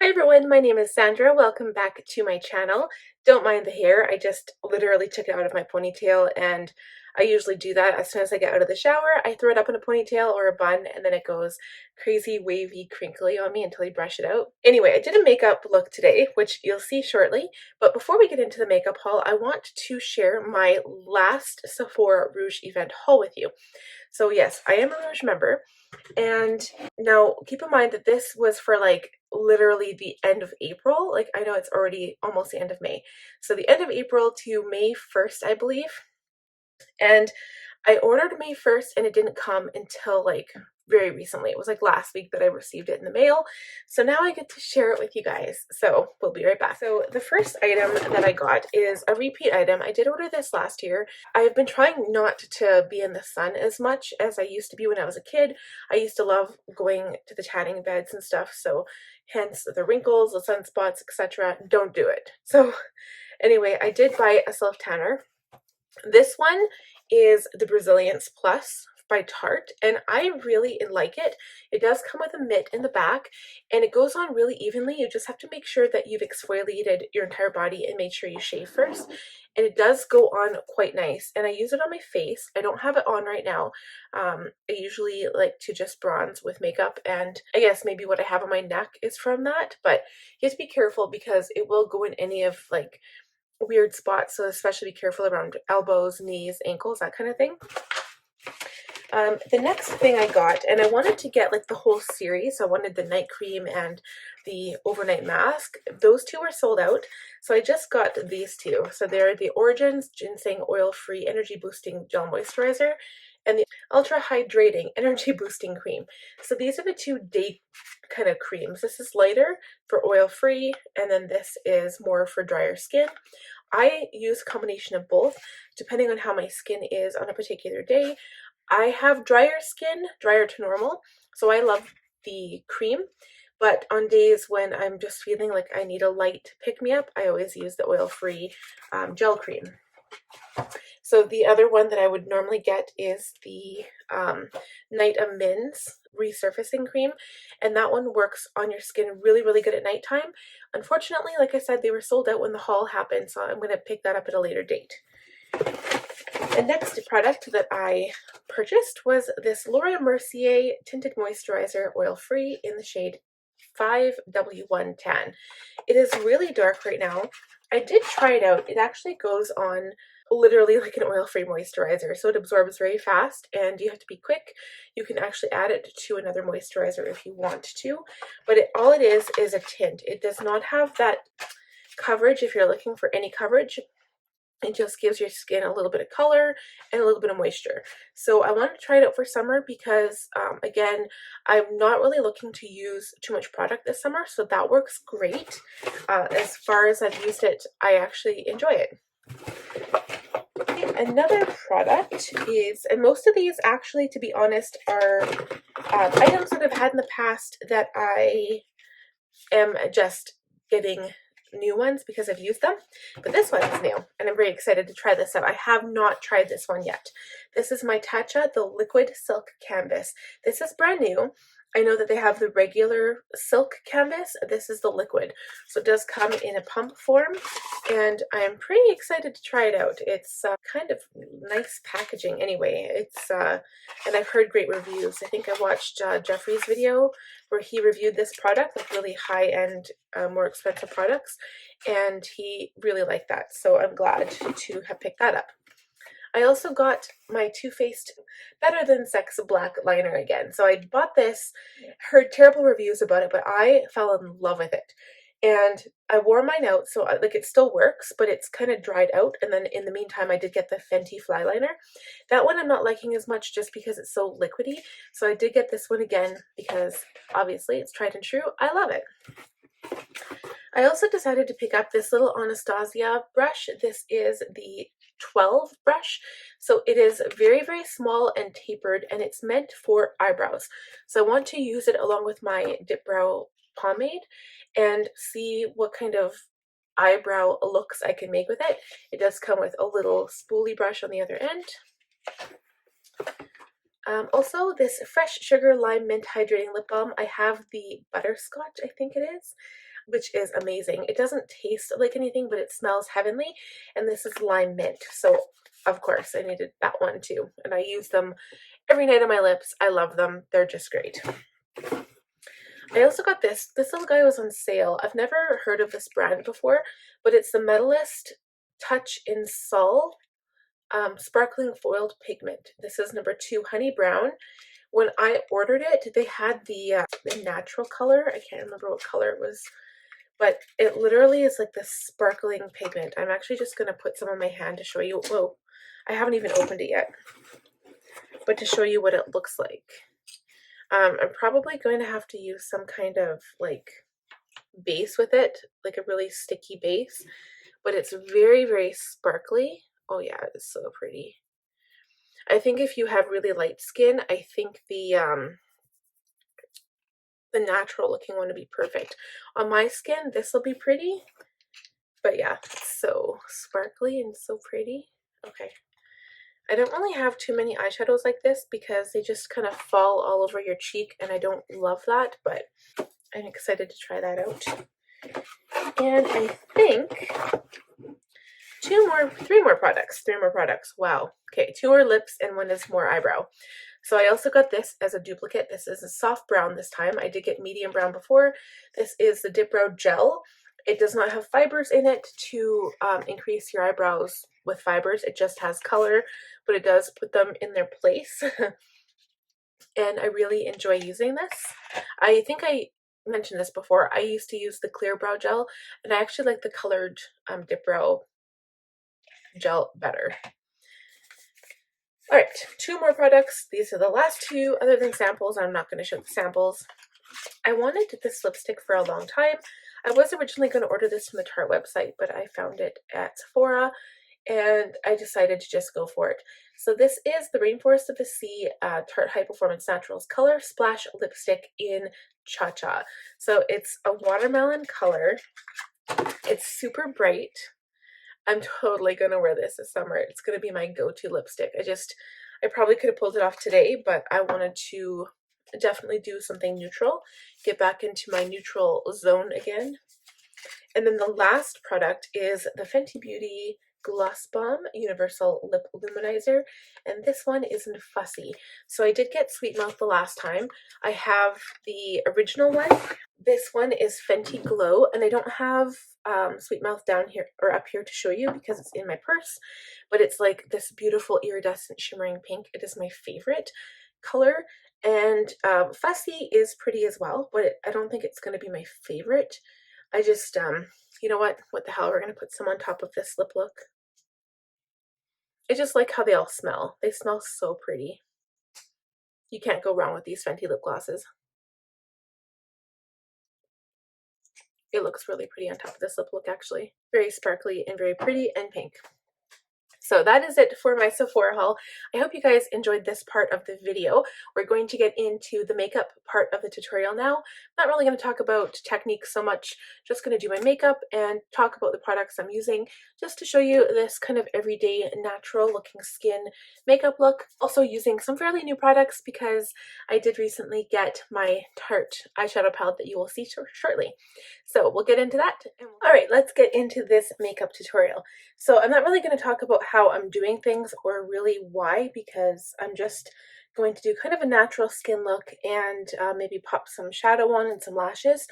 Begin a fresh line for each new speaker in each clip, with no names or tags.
Hi everyone, my name is Sandra. Welcome back to my channel. Don't mind the hair, I just literally took it out of my ponytail, and I usually do that as soon as I get out of the shower. I throw it up in a ponytail or a bun and then it goes crazy wavy crinkly on me until I brush it out. Anyway, I did a makeup look today, which you'll see shortly, but before we get into the makeup haul, I want to share my last Sephora Rouge event haul with you. So yes, I am a Rouge member. And now keep in mind that this was for like literally the end of April. Like I know it's already almost the end of May. So the end of April to May 1st, I believe. And I ordered May 1st and it didn't come until like very recently. It was like last week that I received it in the mail. So now I get to share it with you guys. So we'll be right back. So the first item that I got is a repeat item. I did order this last year. I've been trying not to be in the sun as much as I used to be when I was a kid. I used to love going to the tanning beds and stuff. So hence the wrinkles, the sunspots, etc. Don't do it. So anyway, I did buy a self tanner. This one is the Brazilliance Plus by Tarte, and I really like it. It does come with a mitt in the back, and it goes on really evenly. You just have to make sure that you've exfoliated your entire body and made sure you shave first. And it does go on quite nice, and I use it on my face. I don't have it on right now. I usually like to just bronze with makeup, and I guess maybe what I have on my neck is from that, but you have to be careful because it will go in any of like weird spots, so especially be careful around elbows, knees, ankles, that kind of thing. The next thing I got, and I wanted to get like the whole series, I wanted the night cream and the overnight mask. Those two were sold out, so I just got these two. So they're the Origins Ginseng Oil-Free Energy Boosting Gel Moisturizer and the Ultra Hydrating Energy Boosting Cream. So these are the two day kind of creams. This is lighter for oil-free, and then this is more for drier skin. I use a combination of both depending on how my skin is on a particular day. I have drier skin, drier to normal, so I love the cream. But on days when I'm just feeling like I need a light pick-me-up, I always use the oil-free gel cream. So the other one that I would normally get is the Night Amends resurfacing cream, and that one works on your skin really, really good at nighttime. Unfortunately, like I said, they were sold out when the haul happened, so I'm going to pick that up at a later date. The next product that I purchased was this Laura Mercier Tinted Moisturizer Oil-Free in the shade 5W1 Tan. It is really dark right now. I did try it out. It actually goes on literally like an oil-free moisturizer, so it absorbs very fast and you have to be quick. You can actually add it to another moisturizer if you want to, but all it is a tint. It does not have that coverage if you're looking for any coverage. It just gives your skin a little bit of color and a little bit of moisture. So I wanted to try it out for summer because, again, I'm not really looking to use too much product this summer, so that works great. As far as I've used it, I actually enjoy it. Another product is, and most of these actually, to be honest, are items that I've had in the past that I am just getting new ones because I've used them, but this one is new and I'm very excited to try this out. I have not tried this one yet. This is my Tatcha, the Liquid Silk Canvas. This is brand new. I know that they have the regular silk canvas. This is the liquid. So it does come in a pump form, and I'm pretty excited to try it out. It's kind of nice packaging anyway. It's and I've heard great reviews. I think I watched Jeffrey's video where he reviewed this product, like really high-end, more expensive products, and he really liked that. So I'm glad to have picked that up. I also got my Too Faced Better Than Sex black liner again. So I bought this, heard terrible reviews about it, but I fell in love with it. And I wore mine out, so like it still works, but it's kind of dried out. And then in the meantime, I did get the Fenty Fly Liner. That one I'm not liking as much just because it's so liquidy. So I did get this one again because obviously it's tried and true. I love it. I also decided to pick up this little Anastasia brush. This is the 12 brush. So it is very, very small and tapered, and it's meant for eyebrows. So I want to use it along with my Dip Brow pomade and see what kind of eyebrow looks I can make with it. It does come with a little spoolie brush on the other end. Also, this Fresh Sugar Lime Mint Hydrating Lip Balm. I have the Butterscotch, I think it is. which is amazing. It doesn't taste like anything, but it smells heavenly, and this is lime mint, so of course I needed that one too, and I use them every night on my lips. I love them. They're just great. I also got this. This little guy was on sale. I've never heard of this brand before, but it's the Metallist Touch in Sol Sparkling Foiled Pigment. This is number 2, Honey Brown. When I ordered it, they had the natural color. I can't remember what color it was, but it literally is like this sparkling pigment. I'm actually just going to put some on my hand to show you. Whoa, I haven't even opened it yet, but to show you what it looks like. I'm probably going to have to use some kind of like base with it, like a really sticky base, but it's very, very sparkly. Oh yeah, it's so pretty. I think if you have really light skin, I think the natural looking one would be perfect. On my skin, this will be pretty, but yeah, it's so sparkly and so pretty. Okay. I don't really have too many eyeshadows like this because they just kind of fall all over your cheek, and I don't love that, but I'm excited to try that out. And I think three more products. Wow. Okay, 2 are lips and 1 is more eyebrow. So I also got this as a duplicate. This is a soft brown this time. I did get medium brown before. This is the Dip Brow Gel. It does not have fibers in it to increase your eyebrows with fibers. It just has color, but it does put them in their place. And I really enjoy using this. I think I mentioned this before. I used to use the clear brow gel, and I actually like the colored Dip Brow Gel better. All right, 2 more products. These are the last 2 other than samples. I'm not going to show the samples. I wanted this lipstick for a long time. I was originally going to order this from the Tarte website, but I found it at Sephora, and I decided to just go for it. So this is the Rainforest of the Sea Tarte High Performance Naturals Colorsplash lipstick in Tatcha. So it's a watermelon color. It's super bright. I'm totally going to wear this summer. It's going to be my go-to lipstick. I probably could have pulled it off today, but I wanted to definitely do something neutral, get back into my neutral zone again. And then the last product is the Fenty Beauty Gloss Balm Universal Lip Luminizer, and this one is in Fussy. So I did get Sweet Mouth the last time. I have the original one. This one is Fenty Glow, and I don't have Sweet Mouth down here or up here to show you because it's in my purse, but it's like this beautiful iridescent shimmering pink. It is my favorite color, and Fussy is pretty as well, but I don't think it's going to be my favorite. I just, you know what the hell, we're going to put some on top of this lip look. I just like how they all smell. They smell so pretty. You can't go wrong with these Fenty lip glosses. It looks really pretty on top of this lip look, actually. Very sparkly and very pretty and pink. So that is it for my Sephora haul. I hope you guys enjoyed this part of the video. We're going to get into the makeup part of the tutorial now. Not really going to talk about techniques so much, just going to do my makeup and talk about the products I'm using just to show you this kind of everyday natural looking skin makeup look. Also using some fairly new products because I did recently get my Tarte eyeshadow palette that you will see shortly. So we'll get into that. Alright, let's get into this makeup tutorial. So I'm not really going to talk about how I'm doing things or really why, because I'm just going to do kind of a natural skin look and maybe pop some shadow on and some lashes.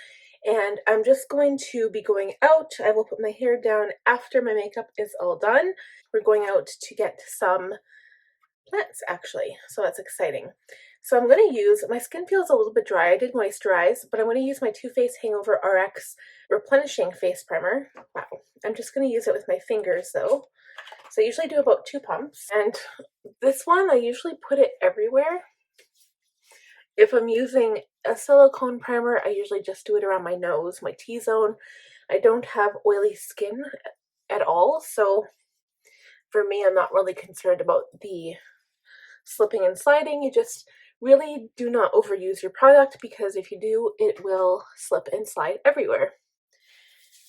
And I'm just going to be going out. I will put my hair down after my makeup is all done. We're going out to get some plants actually, so that's exciting. So I'm going to use, my skin feels a little bit dry, I did moisturize, but I'm going to use my Too Faced Hangover RX Replenishing Face Primer. Wow, I'm just going to use it with my fingers though. So I usually do about 2 pumps, and this one I usually put it everywhere. If I'm using a silicone primer, I usually just do it around my nose, my T-zone. I don't have oily skin at all, so for me I'm not really concerned about the slipping and sliding. You just really do not overuse your product, because if you do, it will slip and slide everywhere.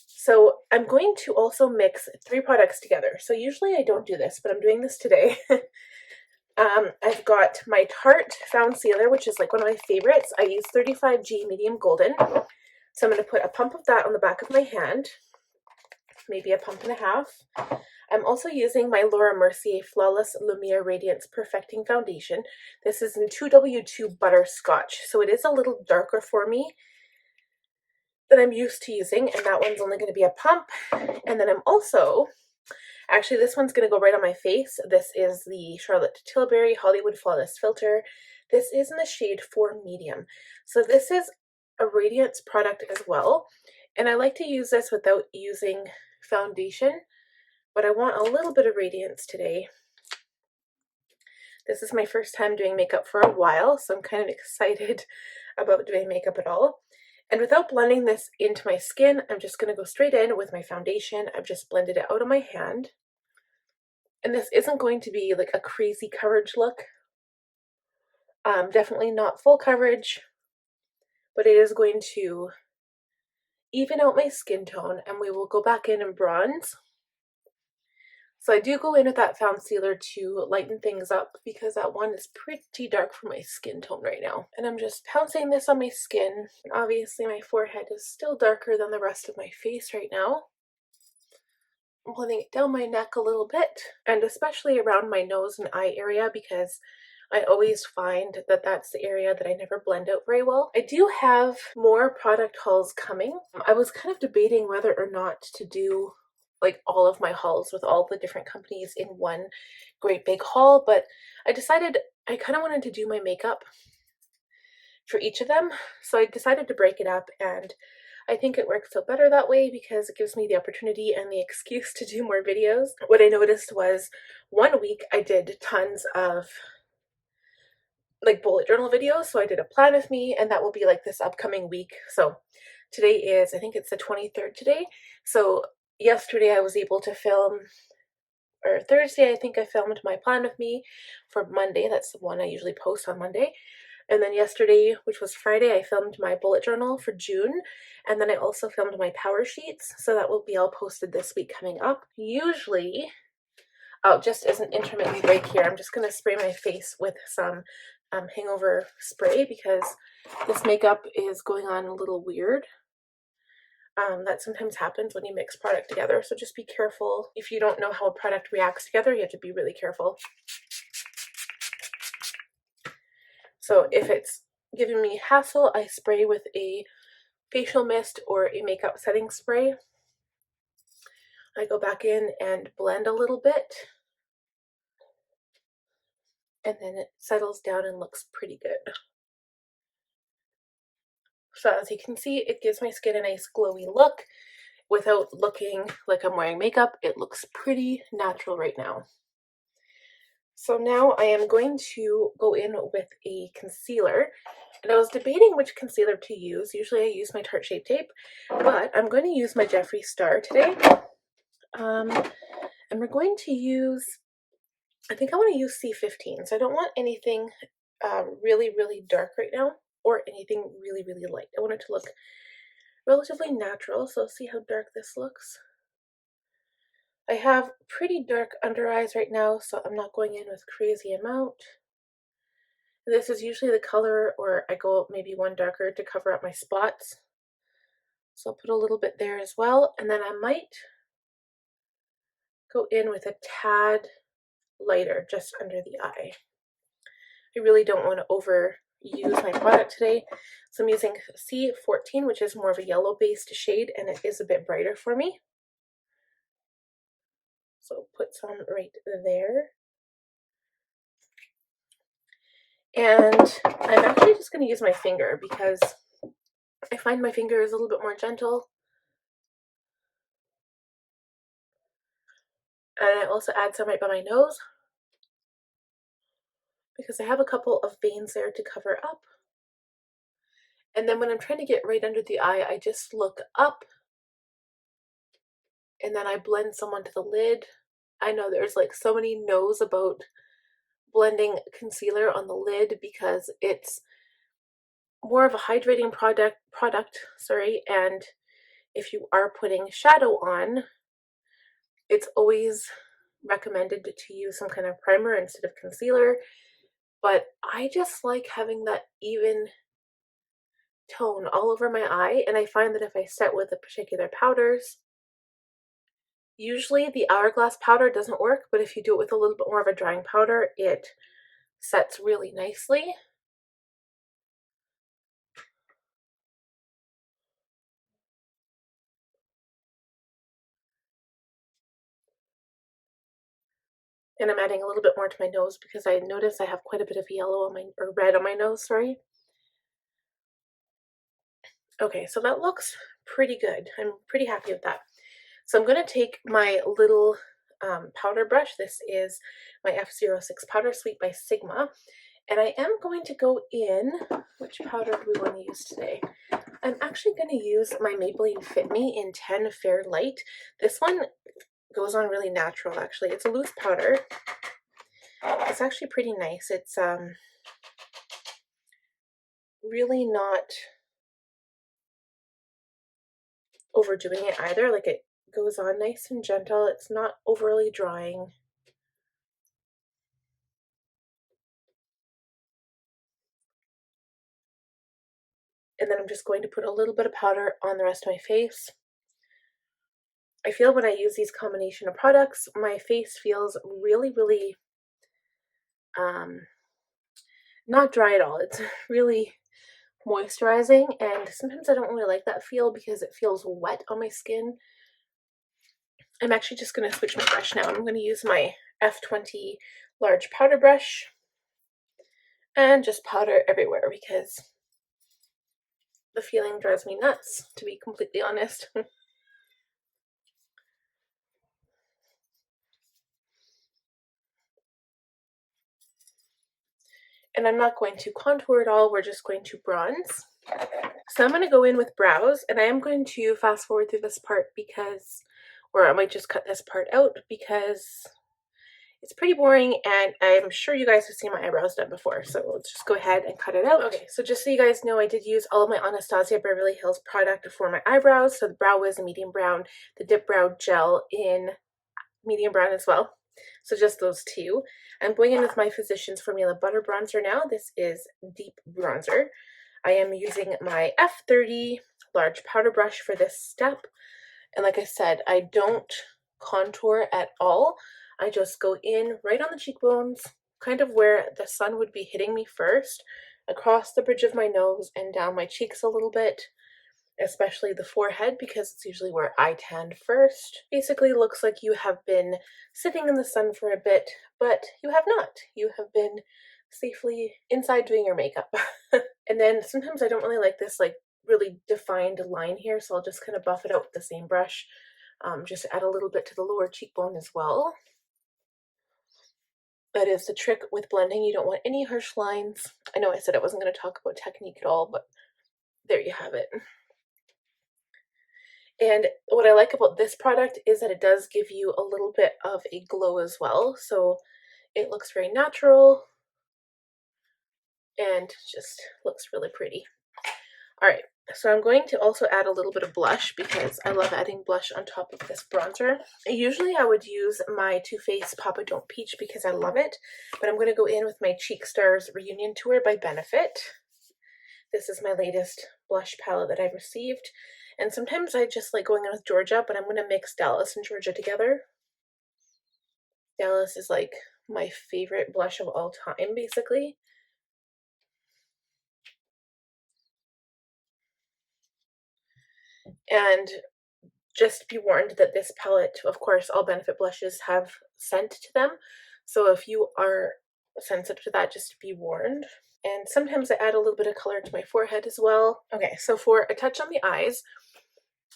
So I'm going to also mix 3 products together. So usually I don't do this, but I'm doing this today. I've got my Tarte Foundcealer, which is like one of my favorites. I use 35G Medium Golden. So I'm going to put a pump of that on the back of my hand, maybe a pump and a half. I'm also using my Laura Mercier Flawless Lumeire Radiance Perfecting Foundation. This is in 2W2 Butterscotch, so it is a little darker for me than I'm used to using, and that one's only going to be a pump. And then I'm also, actually this one's going to go right on my face. This is the Charlotte Tilbury Hollywood Flawless Filter. This is in the shade 4 Medium. So this is a Radiance product as well, and I like to use this without using foundation, but I want a little bit of radiance today. This is my first time doing makeup for a while, so I'm kind of excited about doing makeup at all. And without blending this into my skin, I'm just going to go straight in with my foundation. I've just blended it out of my hand. And this isn't going to be like a crazy coverage look. Definitely not full coverage, but it is going to even out my skin tone, and we will go back in and bronze. So I do go in with that Foundcealer to lighten things up because that one is pretty dark for my skin tone right now. And I'm just pouncing this on my skin. And obviously my forehead is still darker than the rest of my face right now. I'm blending it down my neck a little bit, and especially around my nose and eye area, because I always find that that's the area that I never blend out very well. I do have more product hauls coming. I was kind of debating whether or not to do like all of my hauls with all the different companies in one great big haul, but I decided I kind of wanted to do my makeup for each of them, so I decided to break it up, and I think it works out better that way because it gives me the opportunity and the excuse to do more videos. What I noticed was 1 week I did tons of like bullet journal videos, so I did a plan with me, and that will be like this upcoming week. So today is, I think it's the 23rd today, so yesterday I was able to film, or Thursday I think I filmed my plan with me for Monday. That's the one I usually post on Monday. And then yesterday, which was Friday, I filmed my bullet journal for June, and then I also filmed my power sheets, so that will be all posted this week coming up. Usually, oh, just as an intermittent break here, I'm just going to spray my face with some Hangover spray because this makeup is going on a little weird. That sometimes happens when you mix product together, so just be careful. If you don't know how a product reacts together, you have to be really careful. So if it's giving me hassle, I spray with a facial mist or a makeup setting spray. I go back in and blend a little bit, and then it settles down and looks pretty good. So as you can see, it gives my skin a nice glowy look without looking like I'm wearing makeup. It looks pretty natural right now. So now I am going to go in with a concealer, and I was debating which concealer to use. Usually I use my Tarte Shape Tape, but I'm going to use my Jeffree Star today. And we're going to use, I think I want to use C15, so I don't want anything really, really dark right now, or anything really, really light. I want it to look relatively natural, so see how dark this looks. I have pretty dark under eyes right now, so I'm not going in with crazy amount. This is usually the color, or I go maybe one darker to cover up my spots. So I'll put a little bit there as well, and then I might go in with a tad lighter just under the eye. I really don't want to overuse my product today, so I'm using C14, which is more of a yellow based shade, and it is a bit brighter for me. So put some right there. And I'm actually just going to use my finger because I find my finger is a little bit more gentle. And I also add some right by my nose because I have a couple of veins there to cover up. And then when I'm trying to get right under the eye, I just look up and then I blend some onto the lid. I know there's like so many no's about blending concealer on the lid because it's more of a hydrating product, and if you are putting shadow on, it's always recommended to use some kind of primer instead of concealer, but I just like having that even tone all over my eye, and I find that if I set with the particular powders, usually the Hourglass powder doesn't work, but if you do it with a little bit more of a drying powder, it sets really nicely. And I'm adding a little bit more to my nose because I notice I have quite a bit of yellow on my, or red on my nose, sorry. Okay, so that looks pretty good. I'm pretty happy with that. So I'm going to take my little powder brush. This is my F06 Powder Sweet by Sigma. And I am going to go in, which powder do we want to use today? I'm actually going to use my Maybelline Fit Me in 10 Fair Light. This one goes on really natural, actually. It's a loose powder. It's actually pretty nice. It's really not overdoing it either. Like, it goes on nice and gentle. It's not overly drying. And then I'm just going to put a little bit of powder on the rest of my face. I feel when I use these combination of products, my face feels really, really not dry at all. It's really moisturizing, and sometimes I don't really like that feel because it feels wet on my skin. I'm actually just going to switch my brush now. I'm going to use my F20 large powder brush and just powder everywhere because the feeling drives me nuts, to be completely honest. And I'm not going to contour at all, we're just going to bronze. So I'm going to go in with brows, and I am going to fast forward through this part because, or I might just cut this part out because it's pretty boring, and I'm sure you guys have seen my eyebrows done before, so let's just go ahead and cut it out. Okay, so just so you guys know, I did use all of my Anastasia Beverly Hills product for my eyebrows. So the Brow Wiz in medium brown, the Dip Brow Gel in medium brown as well. So just those two. I'm going in with my Physicians Formula Butter Bronzer now. This is Deep Bronzer. I am using my F30 large powder brush for this step. And like I said, I don't contour at all. I just go in right on the cheekbones, kind of where the sun would be hitting me first, across the bridge of my nose and down my cheeks a little bit, especially the forehead because it's usually where I tan first. Basically looks like you have been sitting in the sun for a bit, but you have not. You have been safely inside doing your makeup. And then sometimes I don't really like this like really defined line here, so I'll just kind of buff it out with the same brush. Just add a little bit to the lower cheekbone as well. That is the trick with blending. You don't want any harsh lines. I know I said I wasn't going to talk about technique at all, but there you have it. And what I like about this product is that it does give you a little bit of a glow as well. So it looks very natural and just looks really pretty. All right, so I'm going to also add a little bit of blush because I love adding blush on top of this bronzer. Usually I would use my Too Faced Papa Don't Peach because I love it, but I'm going to go in with my Cheek Stars Reunion Tour by Benefit. This is my latest blush palette that I've received. And sometimes I just like going in with Georgia, but I'm going to mix Dallas and Georgia together. Dallas is like my favorite blush of all time, basically. And just be warned that this palette, of course, all Benefit blushes have scent to them. So if you are sensitive to that, just be warned. And sometimes I add a little bit of color to my forehead as well. Okay, so for a touch on the eyes,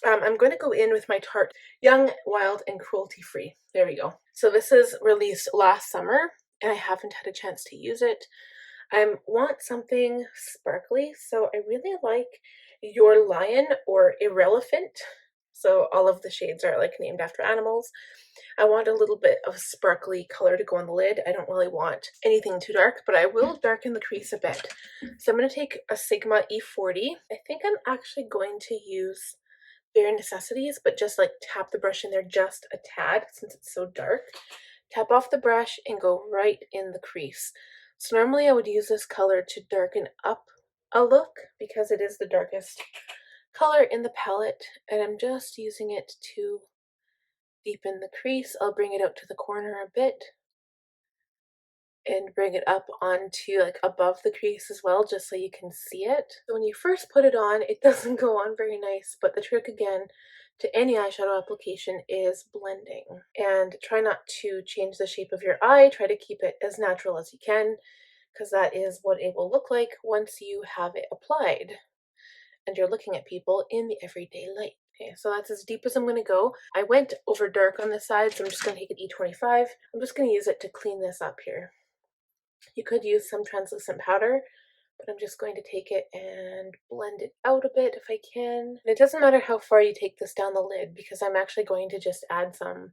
I'm going to go in with my Tarte Young, Wild, and Cruelty Free. There we go. So this is released last summer, and I haven't had a chance to use it. I want something sparkly, so I really like Your Lion or Irrelevant. So all of the shades are like named after animals. I want a little bit of sparkly color to go on the lid. I don't really want anything too dark, but I will darken the crease a bit. So I'm going to take a Sigma E40. I think I'm actually going to use Bare Necessities, but just like tap the brush in there just a tad since it's so dark. Tap off the brush and go right in the crease. So normally I would use this color to darken up a look because it is the darkest color in the palette, and I'm just using it to deepen the crease. I'll bring it out to the corner a bit and bring it up onto like above the crease as well, just so you can see it. So when you first put it on, it doesn't go on very nice, but the trick again to any eyeshadow application is blending. And try not to change the shape of your eye, try to keep it as natural as you can, because that is what it will look like once you have it applied and you're looking at people in the everyday light. Okay, so that's as deep as I'm going to go. I went over dark on the side, so I'm just going to take an E25. I'm just going to use it to clean this up here. You could use some translucent powder, but I'm just going to take it and blend it out a bit if I can. And it doesn't matter how far you take this down the lid, because I'm actually going to just add some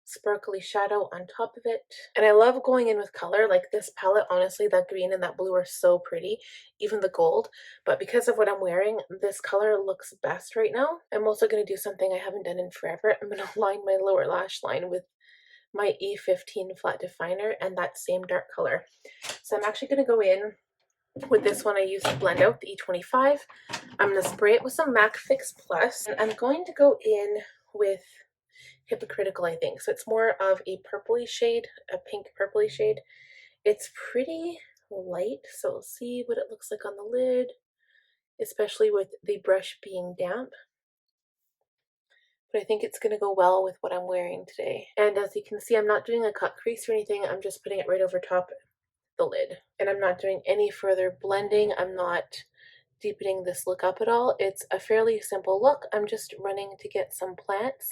sparkly shadow on top of it. And I love going in with color. Like this palette, honestly, that green and that blue are so pretty, even the gold. But because of what I'm wearing, this color looks best right now. I'm also going to do something I haven't done in forever. I'm going to line my lower lash line with my E15 flat definer and that same dark color. So I'm actually going to go in with this one I used to blend out, the E25. I'm going to spray it with some MAC Fix Plus, and I'm going to go in with Hypocritical, I think. So it's more of a purpley shade, a pink purpley shade. It's pretty light, so we'll see what it looks like on the lid, especially with the brush being damp. But I think it's going to go well with what I'm wearing today. And as you can see, I'm not doing a cut crease or anything. I'm just putting it right over top the lid. And I'm not doing any further blending. I'm not deepening this look up at all. It's a fairly simple look. I'm just running to get some plants.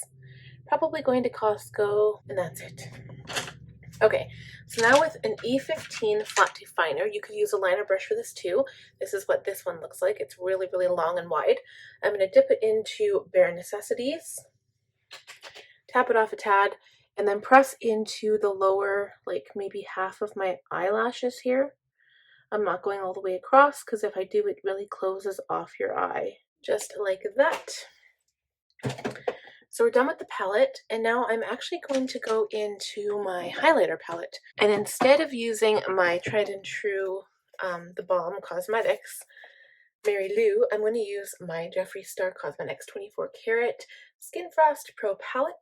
Probably going to Costco, and that's it. Okay, so now with an E15 flat definer, you could use a liner brush for this too. This is what this one looks like. It's really, really long and wide. I'm going to dip it into Bare Necessities, tap it off a tad, and then press into the lower, like maybe half of my eyelashes here. I'm not going all the way across, because if I do, it really closes off your eye. Just like that. So we're done with the palette, and now I'm actually going to go into my highlighter palette. And instead of using my tried and true, the Balm Cosmetics Mary Lou, I'm going to use my Jeffree Star Cosmetics 24 Karat Skin Frost Pro Palette.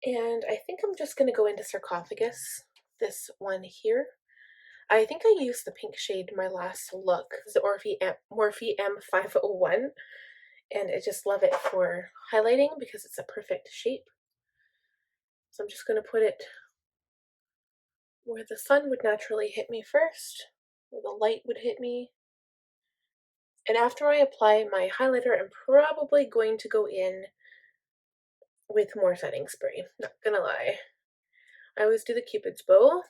And I think I'm just going to go into Sarcophagus, this one here. I think I used the pink shade in my last look, the Morphe M501. And I just love it for highlighting because it's a perfect shape. So I'm just going to put it where the sun would naturally hit me first, where the light would hit me. And after I apply my highlighter, I'm probably going to go in with more setting spray. Not gonna lie. I always do the Cupid's bow,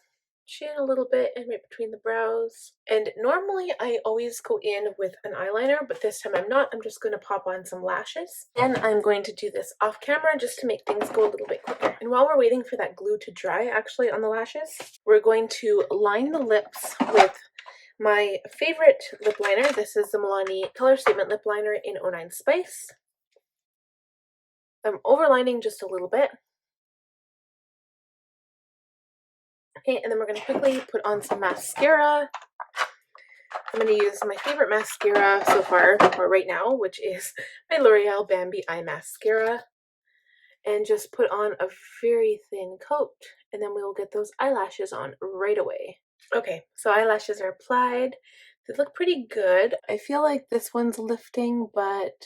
chin a little bit and right between the brows. And normally I always go in with an eyeliner, but this time I'm not. I'm just going to pop on some lashes. And I'm going to do this off camera just to make things go a little bit quicker. And while we're waiting for that glue to dry actually on the lashes, we're going to line the lips with my favorite lip liner. This is the Milani Color Statement Lip Liner in 09 Spice. I'm overlining just a little bit. Okay, and then we're going to quickly put on some mascara. I'm going to use my favorite mascara so far, or right now, which is my L'Oreal Bambi Eye Mascara. And just put on a very thin coat, and then we will get those eyelashes on right away. Okay, so eyelashes are applied. They look pretty good. I feel like this one's lifting, but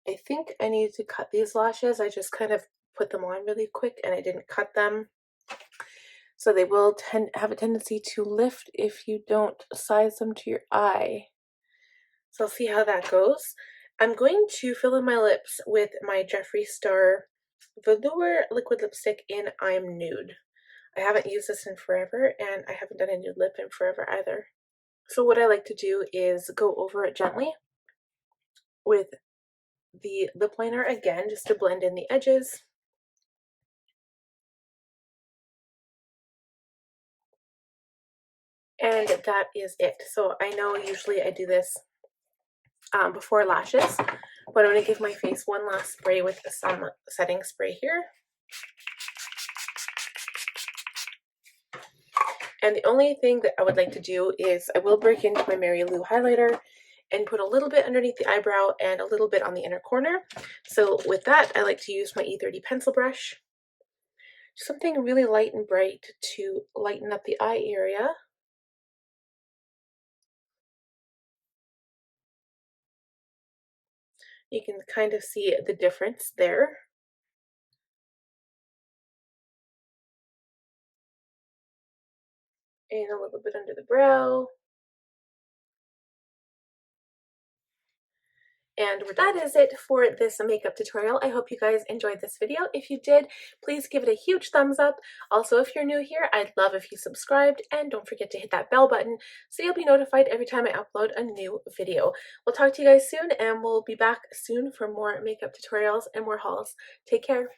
I think I need to cut these lashes. I just kind of put them on really quick and I didn't cut them. So they will have a tendency to lift if you don't size them to your eye. So I'll see how that goes. I'm going to fill in my lips with my Jeffree Star Velour liquid lipstick in I'm Nude. I haven't used this in forever, and I haven't done a nude lip in forever either. So what I like to do is go over it gently with the lip liner again, just to blend in the edges. And that is it. So I know usually I do this before lashes, but I'm going to give my face one last spray with some setting spray here. And the only thing that I would like to do is I will break into my Mary Lou highlighter and put a little bit underneath the eyebrow and a little bit on the inner corner. So with that, I like to use my E30 pencil brush. Something really light and bright to lighten up the eye area. You can kind of see the difference there. And a little bit under the brow. And that is it for this makeup tutorial. I hope you guys enjoyed this video. If you did, please give it a huge thumbs up. Also, if you're new here, I'd love if you subscribed, and don't forget to hit that bell button so you'll be notified every time I upload a new video. We'll talk to you guys soon, and we'll be back soon for more makeup tutorials and more hauls. Take care.